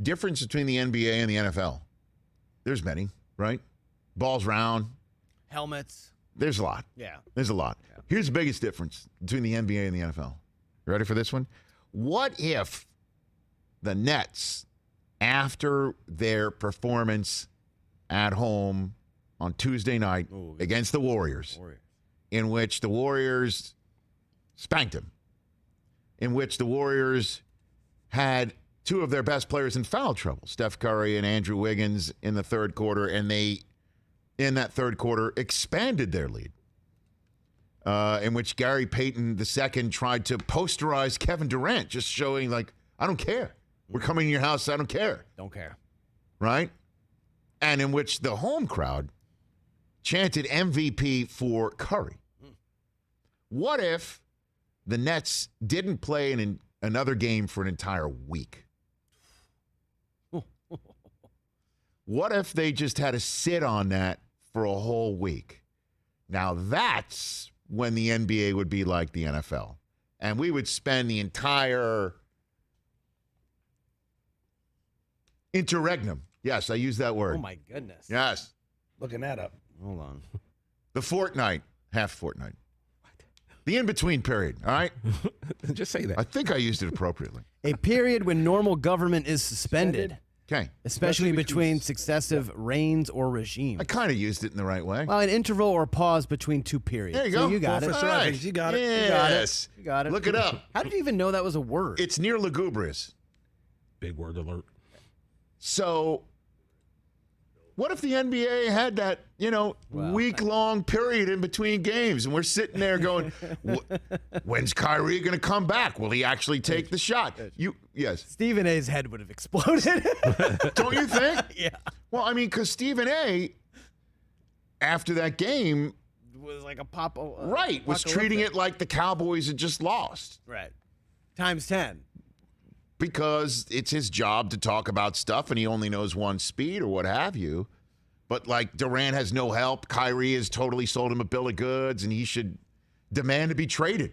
difference between the NBA and the NFL. There's many, right? Balls round. Helmets. There's a lot. Yeah. There's a lot. Yeah. Here's the biggest difference between the NBA and the NFL. You ready for this one? What if the Nets, after their performance at home on Tuesday night against the Warriors, in which the Warriors spanked them, in which the Warriors had two of their best players in foul trouble, Steph Curry and Andrew Wiggins, in the third quarter, and they, in that third quarter, expanded their lead, in which Gary Payton II tried to posterize Kevin Durant, just showing, like, I don't care. We're coming to your house. I don't care. Don't care. Right? And in which the home crowd chanted MVP for Curry. What if the Nets didn't play in another game for an entire week? What if they just had to sit on that for a whole week? Now that's when the NBA would be like the NFL. And we would spend the entire interregnum. Yes, I use that word. Oh, my goodness. Yes. Looking that up. Hold on. The fortnight, half fortnight. The in-between period, all right? Just say that. I think I used it appropriately. A period when normal government is suspended. Okay. Especially between successive reigns or regimes. I kind of used it in the right way. Well, an interval or pause between two periods. There you So go. you got it. All right. You got it. Yes. You got it. Look it up. How did you even know that was a word? It's near lugubrious. Big word alert. So what if the NBA had that, week-long period in between games, and we're sitting there going, when's Kyrie going to come back? Will he actually take the shot? Yes. Stephen A's head would have exploded. Don't you think? Yeah. Well, I mean, because Stephen A, after that game, Was like a pop. was treating it like the Cowboys had just lost. Right. Times 10. Because it's his job to talk about stuff, and he only knows one speed or what have you. But, like, Durant has no help. Kyrie has totally sold him a bill of goods, and he should demand to be traded.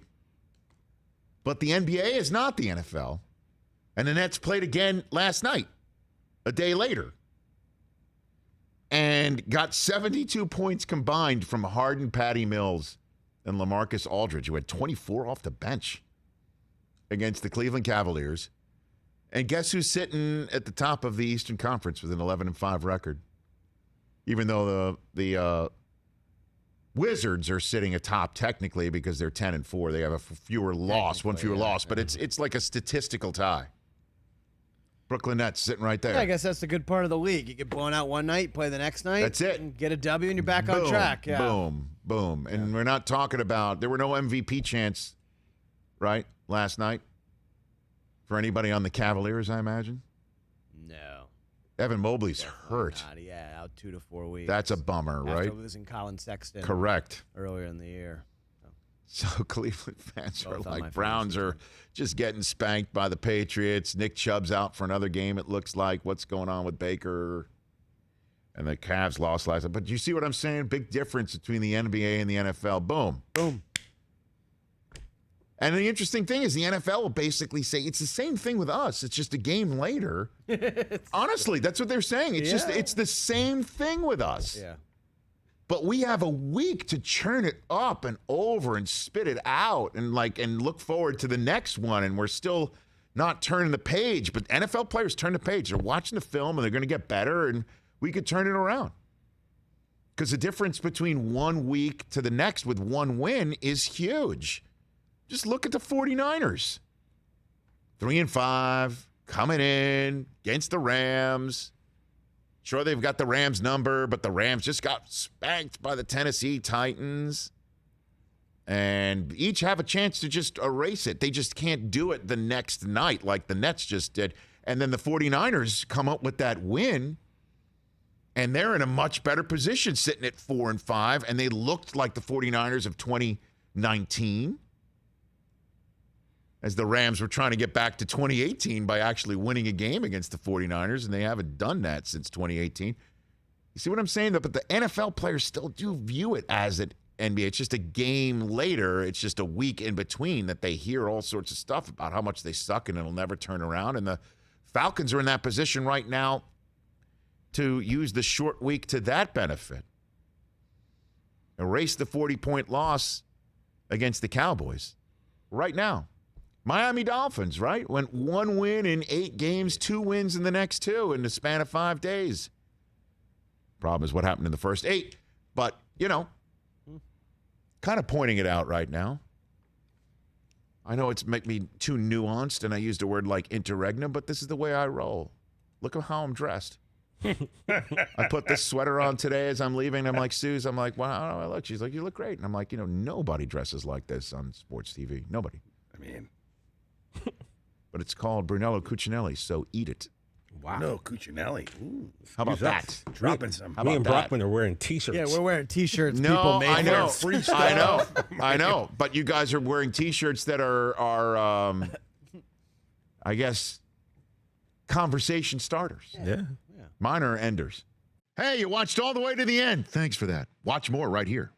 But the NBA is not the NFL. And the Nets played again last night, a day later, and got 72 points combined from Harden, Patty Mills, and LaMarcus Aldridge, who had 24 off the bench against the Cleveland Cavaliers. And guess who's sitting at the top of the Eastern Conference with an 11-5 record? Even though the Wizards are sitting atop technically because they're 10-4, they have one fewer loss, but it's like a statistical tie. Brooklyn Nets sitting right there. Yeah, I guess that's the good part of the league. You get blown out one night, play the next night. That's it. And get a W, and you're back on track. Yeah. Boom. And we're not talking about, there were no MVP chants, right, last night for anybody on the Cavaliers, I imagine. No. Evan Mobley's Definitely hurt. not. Yeah, out 2 to 4 weeks. That's a bummer, right? After losing Colin Sexton. Correct. Earlier in the year. So Cleveland fans are Both on my like, Browns are just getting spanked by the Patriots. Nick Chubb's out for another game, it looks like. What's going on with Baker? And the Cavs lost last night. But you see what I'm saying? Big difference between the NBA and the NFL. Boom. Boom. And the interesting thing is the NFL will basically say it's the same thing with us. It's just a game later. Honestly, that's what they're saying. It's the same thing with us. Yeah. But we have a week to churn it up and over and spit it out and look forward to the next one. And we're still not turning the page. But NFL players turn the page. They're watching the film and they're going to get better, and we could turn it around. Because the difference between 1 week to the next with one win is huge. Just look at the 49ers. 3-5, coming in against the Rams. Sure, they've got the Rams number, but the Rams just got spanked by the Tennessee Titans. And each have a chance to just erase it. They just can't do it the next night like the Nets just did. And then the 49ers come up with that win, and they're in a much better position sitting at 4-5, and they looked like the 49ers of 2019 as the Rams were trying to get back to 2018 by actually winning a game against the 49ers, and they haven't done that since 2018. You see what I'm saying? But the NFL players still do view it as an NBA. It's just a game later. It's just a week in between that they hear all sorts of stuff about how much they suck and it'll never turn around. And the Falcons are in that position right now to use the short week to that benefit. Erase the 40-point loss against the Cowboys right now. Miami Dolphins, right? Went 1 win in 8 games, 2 wins in the next 2 in the span of 5 days. Problem is what happened in the first 8. But, kind of pointing it out right now. I know it's make me too nuanced, and I used a word like interregnum, but this is the way I roll. Look at how I'm dressed. I put this sweater on today as I'm leaving. I'm like, Suze, I'm like, wow, how do I look? She's like, you look great. And I'm like, nobody dresses like this on sports TV. Nobody. I mean, but it's called Brunello Cucinelli, so eat it. wow. No, Cucinelli. Ooh, How about that? dropping some. How Me about and that? Brockman are wearing T-shirts. Yeah, we're wearing T-shirts. No, people made I know. for us. I know. But you guys are wearing T-shirts that are I guess, conversation starters. Yeah. Mine are enders. Hey, you watched all the way to the end. Thanks for that. Watch more right here.